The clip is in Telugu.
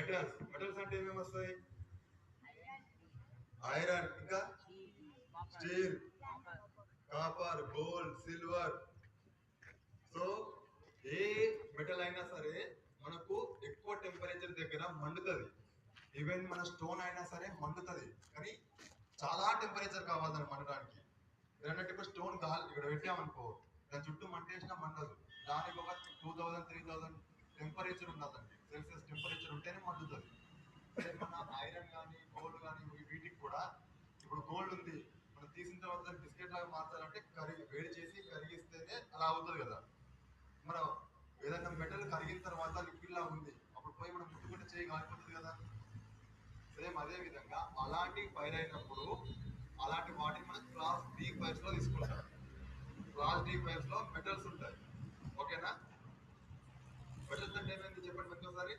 మెటల్స్ అంటే ఏమేమి వస్తాయి? ఐరన్, ఇంకా steel, copper, gold, silver. So ఏ మెటల్ అయినా సరే మనకు ఎక్కువ టెంపరేచర్ దగ్గర మండుతుంది. ఈవెన్ మన స్టోన్ అయినా సరే మండుతుంది, కానీ చాలా టెంపరేచర్ కావాలి దాన్ని మండడానికి. ఏంటంటే ఇప్పుడు స్టోన్ గాలి ఇక్కడ పెట్టామనుకో, దాని చుట్టూ మంటేసినా మండదు. దానికి ఒక 2000-3000 టెంపరేచర్ ఉండాలండి, సెల్సియస్ టెంపరేచర్ ఉంటేనే మండుతుంది. అదే మన ఐరన్ కానీ గోల్డ్ కానీ వీటికి కూడా, ఇప్పుడు గోల్డ్ ఉంది, మనం తీసిన తర్వాత బిస్కెట్ లాగా మార్చాలంటే వేడి చేసి కరిగిస్తేనే అలా అవుతుంది కదా. మనం ఏదైనా మెటల్ కరిగిన తర్వాత లిక్విడ్ లాగా ఉంది, అప్పుడు పోయి మనం ముట్టుకుంటే చేయి కాలిపోతుంది కదా. సేమ్ అదే విధంగా అలాంటి ఫైర్ అయినప్పుడు అలాంటి వాటిని మనం క్లాస్ డి ఫైర్స్ లో తీసుకుంటాం. క్లాస్ డి ఫైర్స్ లో మెటల్స్ ఉంటాయి. ఓకేనా? మెటల్స్ అంటే ఏమైంది చెప్పండి ఒకసారి.